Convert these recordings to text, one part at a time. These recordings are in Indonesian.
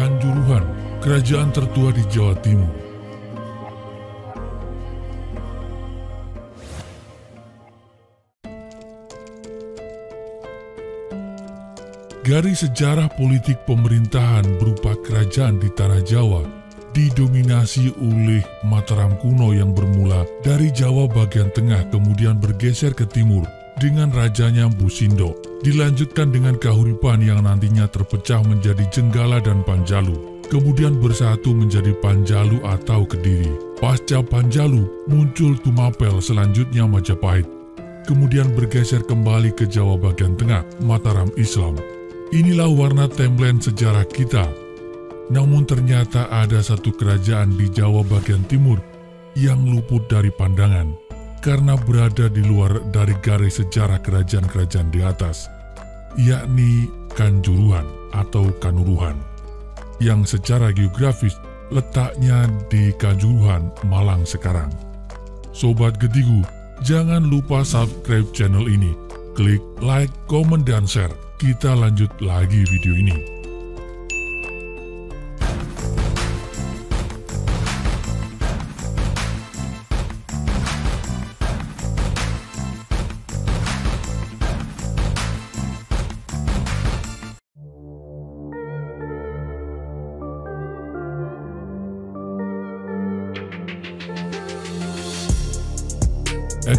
Kanjuruhan, kerajaan tertua di Jawa Timur. Garis sejarah politik pemerintahan berupa kerajaan di Tanah Jawa didominasi oleh Mataram kuno yang bermula dari Jawa bagian tengah kemudian bergeser ke timur dengan rajanya Mpu Sindo, dilanjutkan dengan Kahuripan yang nantinya terpecah menjadi Jenggala dan Panjalu, kemudian bersatu menjadi Panjalu atau Kediri. Pasca Panjalu muncul Tumapel, selanjutnya Majapahit, kemudian bergeser kembali ke Jawa bagian tengah, Mataram Islam. Inilah warna timeline sejarah kita. Namun ternyata ada satu kerajaan di Jawa bagian timur yang luput dari pandangan karena berada di luar dari garis sejarah kerajaan-kerajaan di atas, yakni Kanjuruhan atau Kanuruhan, yang secara geografis letaknya di Kanjuruhan, Malang sekarang. Sobat Getigu, jangan lupa subscribe channel ini, klik like, komen, dan share. Kita lanjut lagi video ini.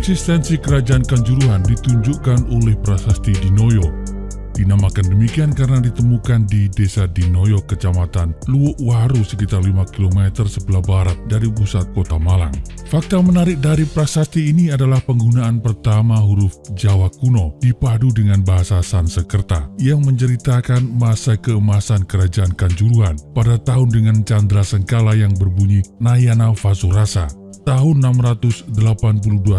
Eksistensi kerajaan Kanjuruhan ditunjukkan oleh prasasti Dinoyo. Dinamakan demikian karena ditemukan di desa Dinoyo, kecamatan Luwukwaru, sekitar 5 km sebelah barat dari pusat kota Malang. Fakta menarik dari prasasti ini adalah penggunaan pertama huruf Jawa kuno dipadu dengan bahasa Sansekerta yang menceritakan masa keemasan kerajaan Kanjuruhan pada tahun dengan candra sengkala yang berbunyi Nayana Vasurasa, tahun 682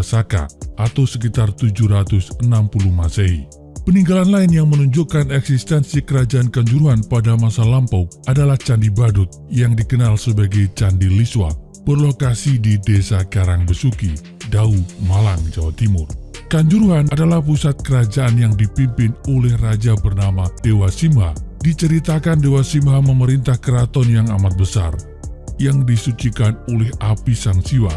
Saka atau sekitar 760 Masehi. Peninggalan lain yang menunjukkan eksistensi kerajaan Kanjuruhan pada masa lampau adalah Candi Badut yang dikenal sebagai Candi Liswa, berlokasi di Desa Karangbesuki, Dau, Malang, Jawa Timur. Kanjuruhan adalah pusat kerajaan yang dipimpin oleh raja bernama Dewa Simha. Diceritakan Dewa Simha memerintah keraton yang amat besar, yang disucikan oleh api Sang Siwa.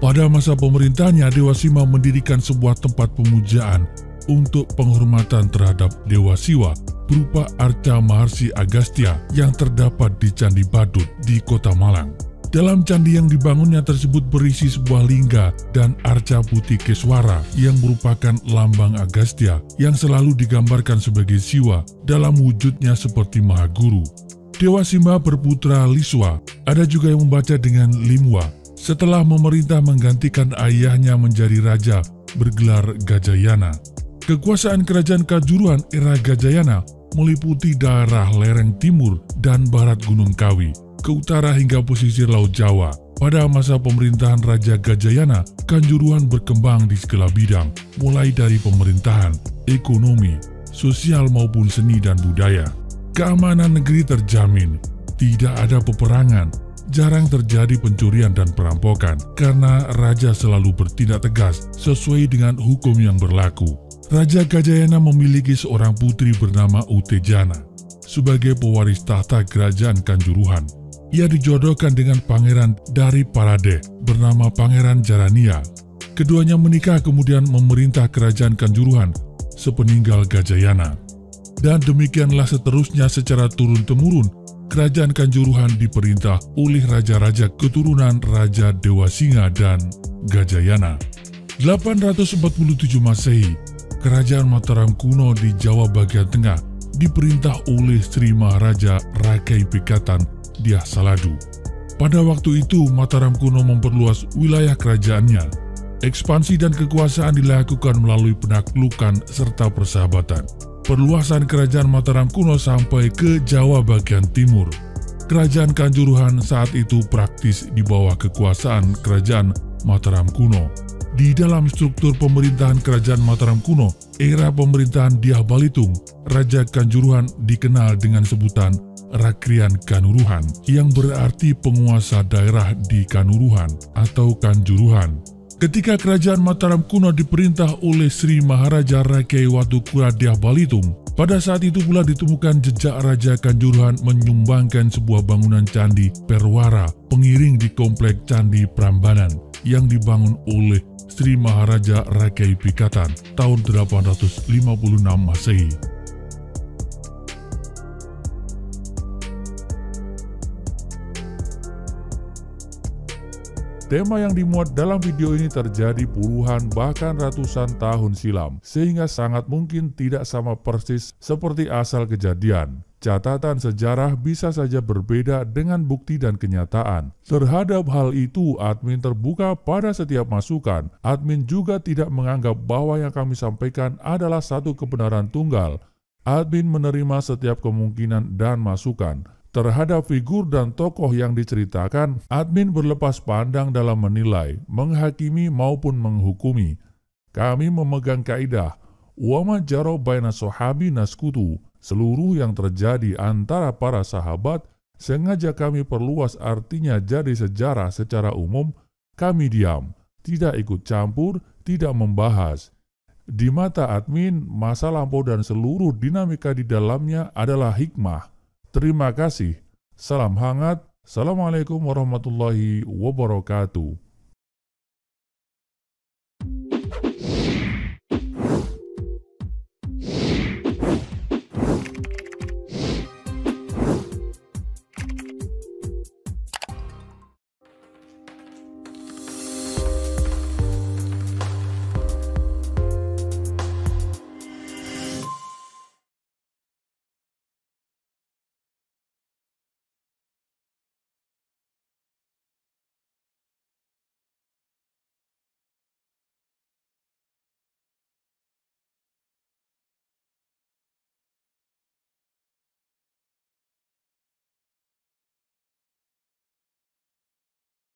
Pada masa pemerintahannya, Dewa Simha mendirikan sebuah tempat pemujaan untuk penghormatan terhadap Dewa Siwa berupa Arca Maharsi Agastya yang terdapat di Candi Badut di kota Malang. Dalam candi yang dibangunnya tersebut berisi sebuah lingga dan arca putih Keswara yang merupakan lambang Agastya yang selalu digambarkan sebagai Siwa dalam wujudnya seperti Maha Guru. Dewa Simha berputra Liswa, ada juga yang membaca dengan Limwa. Setelah memerintah menggantikan ayahnya menjadi raja bergelar Gajayana. Kekuasaan kerajaan Kanjuruhan era Gajayana meliputi daerah lereng timur dan barat Gunung Kawi, ke utara hingga pesisir Laut Jawa. Pada masa pemerintahan Raja Gajayana, Kanjuruhan berkembang di segala bidang, mulai dari pemerintahan, ekonomi, sosial maupun seni dan budaya. Keamanan negeri terjamin, tidak ada peperangan, jarang terjadi pencurian dan perampokan karena raja selalu bertindak tegas sesuai dengan hukum yang berlaku. Raja Gajayana memiliki seorang putri bernama Utejana sebagai pewaris tahta kerajaan Kanjuruhan. Ia dijodohkan dengan pangeran dari Parade bernama Pangeran Jarania. Keduanya menikah kemudian memerintah kerajaan Kanjuruhan sepeninggal Gajayana. Dan demikianlah seterusnya secara turun-temurun, kerajaan Kanjuruhan diperintah oleh raja-raja keturunan Raja Dewa Singa dan Gajayana. 847 Masehi, kerajaan Mataram kuno di Jawa bagian tengah diperintah oleh Sri Maharaja Rakai Pikatan Dyah Saladu. Pada waktu itu, Mataram kuno memperluas wilayah kerajaannya. Ekspansi dan kekuasaan dilakukan melalui penaklukan serta persahabatan. Perluasan kerajaan Mataram kuno sampai ke Jawa bagian timur. Kerajaan Kanjuruhan saat itu praktis di bawah kekuasaan kerajaan Mataram kuno. Di dalam struktur pemerintahan kerajaan Mataram kuno, era pemerintahan Dyah Balitung, Raja Kanjuruhan dikenal dengan sebutan Rakrian Kanuruhan, yang berarti penguasa daerah di Kanuruhan atau Kanjuruhan. Ketika kerajaan Mataram kuno diperintah oleh Sri Maharaja Rakai Watu Kuradyah Balitung, pada saat itu pula ditemukan jejak Raja Kanjuruhan menyumbangkan sebuah bangunan candi Perwara pengiring di komplek Candi Prambanan yang dibangun oleh Sri Maharaja Rakai Pikatan tahun 856 Masehi. Tema yang dimuat dalam video ini terjadi puluhan bahkan ratusan tahun silam, sehingga sangat mungkin tidak sama persis seperti asal kejadian. Catatan sejarah bisa saja berbeda dengan bukti dan kenyataan. Terhadap hal itu, admin terbuka pada setiap masukan. Admin juga tidak menganggap bahwa yang kami sampaikan adalah satu kebenaran tunggal. Admin menerima setiap kemungkinan dan masukan. Terhadap figur dan tokoh yang diceritakan, admin berlepas pandang dalam menilai, menghakimi maupun menghukumi. Kami memegang kaidah, "Wa ma jara baina sahabi naskutu." Seluruh yang terjadi antara para sahabat sengaja kami perluas, artinya jadi sejarah secara umum. Kami diam, tidak ikut campur, tidak membahas. Di mata admin, masa lampau dan seluruh dinamika di dalamnya adalah hikmah. Terima kasih. Salam hangat. Assalamualaikum warahmatullahi wabarakatuh.